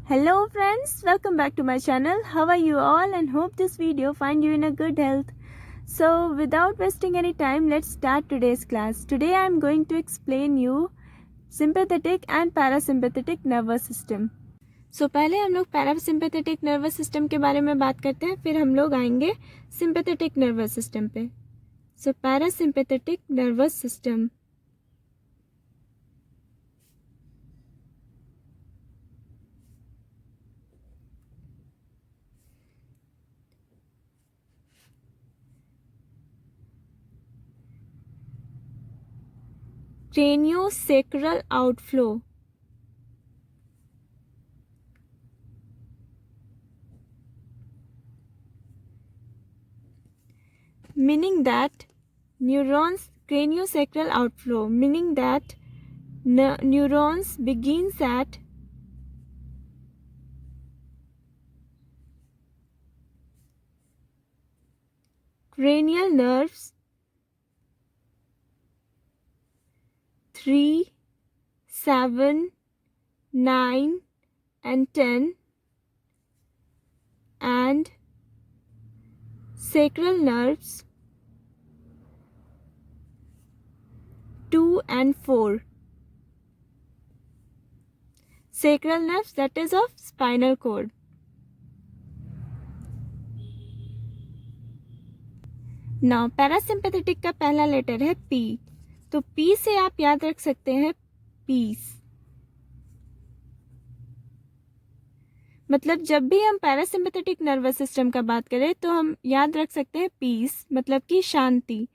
Hello friends, welcome back to my channel. How are you all and hope this video find you in a good health. So without wasting any time, let's start today's class. Today I am going to explain you sympathetic and parasympathetic nervous system. So पहले हम लोग parasympathetic nervous system के बारे में बात करते हैं, फिर हम लोग आएंगे सिंपैथेटिक नर्वस सिस्टम पे. So parasympathetic nervous system. Craniosacral outflow. Meaning that craniosacral outflow, meaning that neurons begins at cranial nerves 3, 7, 9 and 10 and sacral nerves 2 and 4. Sacral nerves, that is of spinal cord. Now parasympathetic का पहला letter है P. तो P से आप याद रख सकते हैं पीस. मतलब जब भी हम पैरासिम्पैथेटिक नर्वस सिस्टम का बात करें तो हम याद रख सकते हैं पीस, मतलब कि शांति.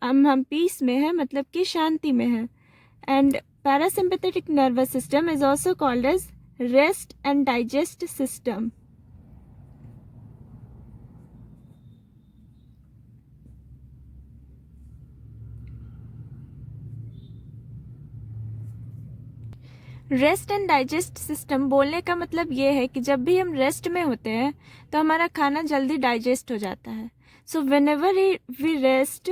हम पीस में है मतलब कि शांति में है. And parasympathetic nervous system is also called as rest and digest system. Rest and digest system बोलने का मतलब ये है कि जब भी हम रेस्ट में होते हैं तो हमारा खाना जल्दी डाइजेस्ट हो जाता है. So whenever we rest,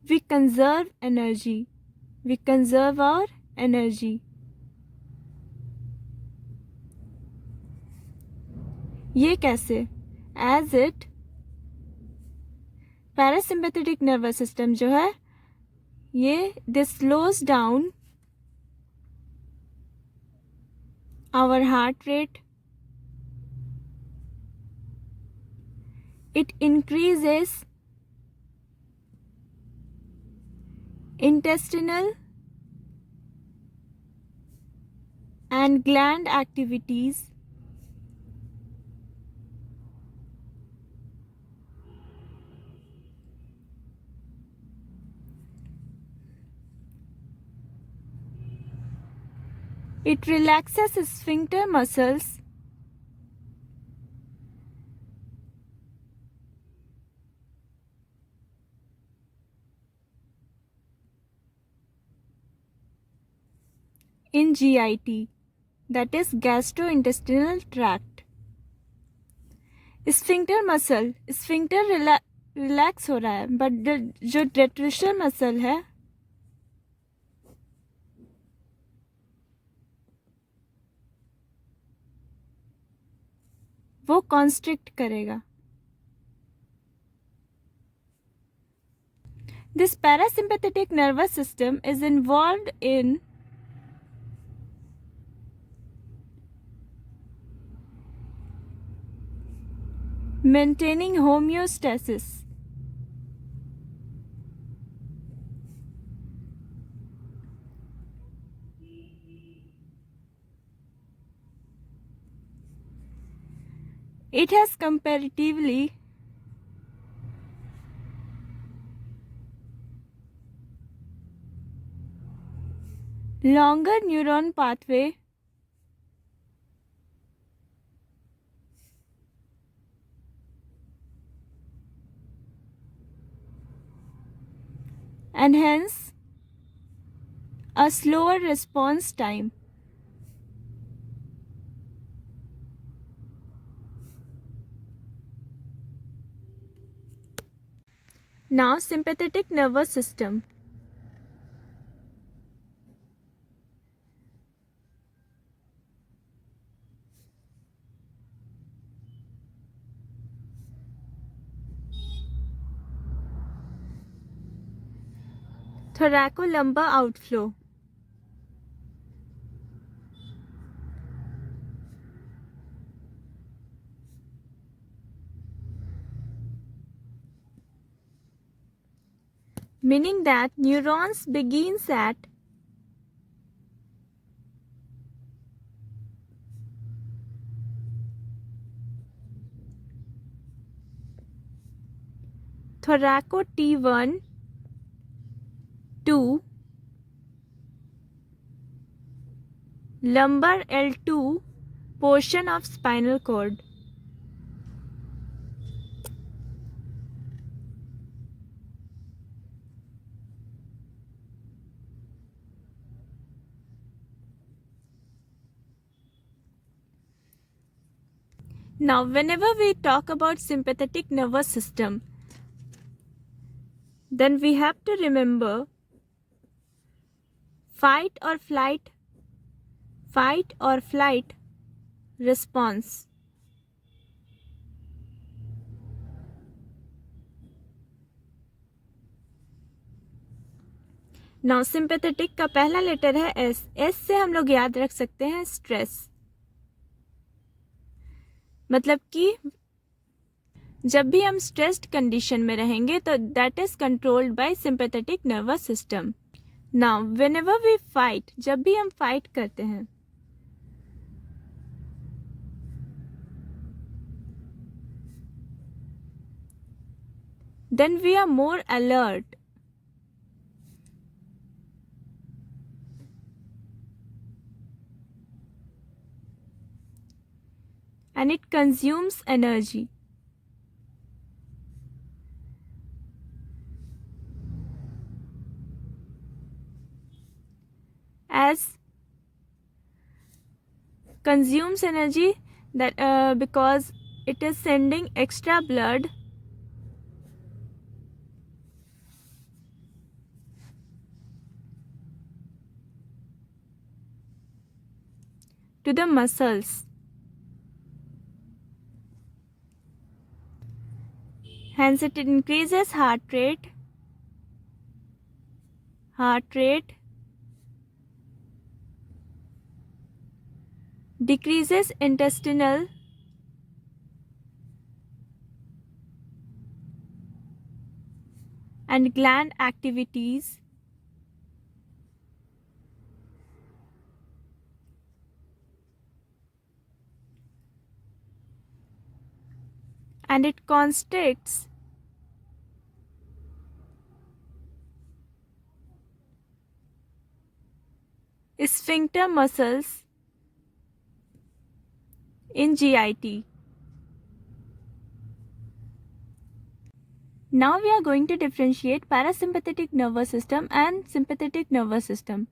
we conserve energy. We conserve our energy. ये कैसे? As it parasympathetic nervous system जो है ये this slows down our heart rate. It increases intestinal and gland activities. It relaxes sphincter muscles. In GIT, that is gastrointestinal tract. Sphincter muscle, sphincter relax हो रहा है, but जो डेट्रिशल muscle है वो constrict करेगा. This parasympathetic nervous system is involved in maintaining homeostasis. It has comparatively longer neuron pathway and hence a slower response time. Now sympathetic nervous system. Thoracolumbar outflow. Meaning that neurons begins at thoraco T1 to lumbar L2 portion of spinal cord. Now, whenever we talk about sympathetic nervous system, then we have to remember fight or flight response. Now sympathetic का पहला letter है S. S से हम लोग याद रख सकते हैं स्ट्रेस, मतलब कि जब भी हम स्ट्रेस्ड कंडीशन में रहेंगे तो that is controlled by sympathetic nervous system. Now whenever we fight, जब भी हम फाइट करते हैं, then we are more alert. And it consumes energy. As consumes energy that because it is sending extra blood to the muscles. Hence it increases heart rate, decreases intestinal and gland activities, and it constricts sphincter muscles in GIT. Now we are going to differentiate parasympathetic nervous system and sympathetic nervous system.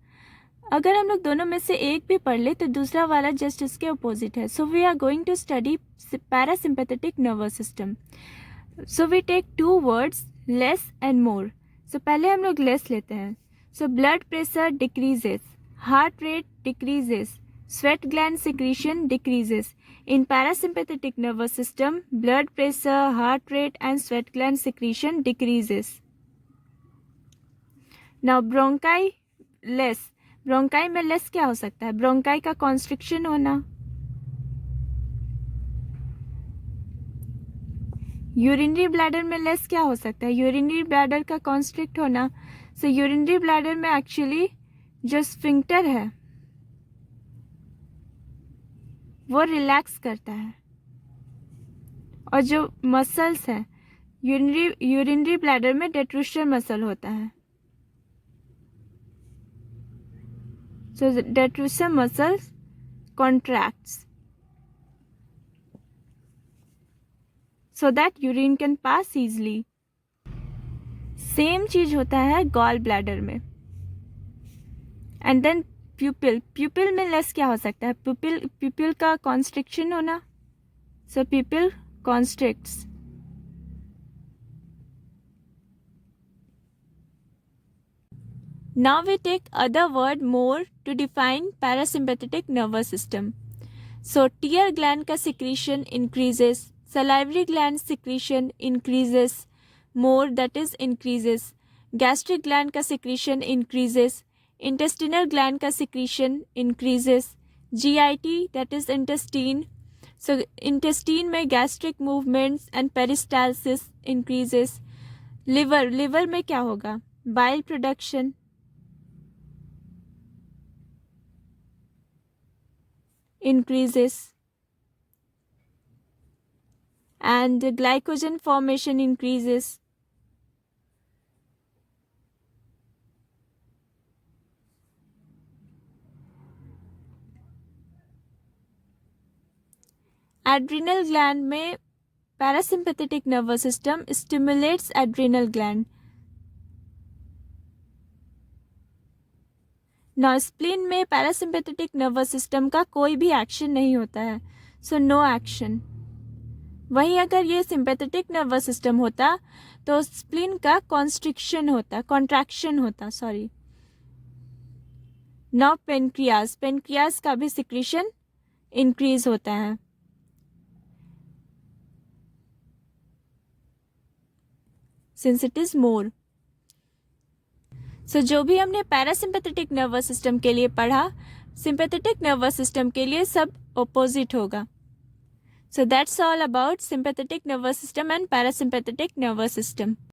अगर हम लोग दोनों में से एक भी पढ़ ले तो दूसरा वाला जस्ट इसके अपोजिट है. So we are going to study parasympathetic nervous system. So we take two words less and more. So पहले हम लोग लेस लेते हैं. So blood pressure decreases, heart rate decreases, sweat gland secretion decreases. In parasympathetic nervous system, blood pressure, heart rate and sweat gland secretion decreases. Now bronchi less. Bronchi में less क्या हो सकता है? ब्रोंकाई का constriction होना, urinary bladder में less क्या हो सकता है? यूरिनरी ब्लैडर का कॉन्स्ट्रिक्ट होना. सो यूरिनरी ब्लैडर में एक्चुअली जो स्फिंक्टर है वो रिलैक्स करता है, और जो मसल्स है यूरिनरी ब्लैडर में डेट्रूशर मसल होता है. So the detrusor muscles contracts so that urine can pass easily. Same चीज होता है गॉल ब्लैडर में. एंड देन प्यूपिल में लेस क्या हो सकता है? प्यूपिल का कॉन्स्ट्रिक्शन होना. सो प्यूपिल कॉन्स्ट्रिक्ट्स. Now we take other word more to define parasympathetic nervous system. So tear gland का secretion increases, salivary gland secretion increases more, that is increases, gastric gland का secretion increases, intestinal gland का secretion increases, GIT that is intestine, so intestine में gastric movements and peristalsis increases. liver में क्या होगा, bile production, increases, and glycogen formation increases. Adrenal gland में parasympathetic nervous system stimulates adrenal gland. Now spleen में parasympathetic nervous system का कोई भी action नहीं होता है, so no action. वहीं अगर ये sympathetic nervous system होता तो spleen का constriction होता, contraction होता, sorry. Now pancreas का भी secretion increase होता है. Since it is more. So जो भी हमने पैरासिम्पैथेटिक नर्वस सिस्टम के लिए पढ़ा, सिंपैथेटिक नर्वस सिस्टम के लिए सब ऑपोजिट होगा. So that's all about sympathetic nervous system and parasympathetic nervous system.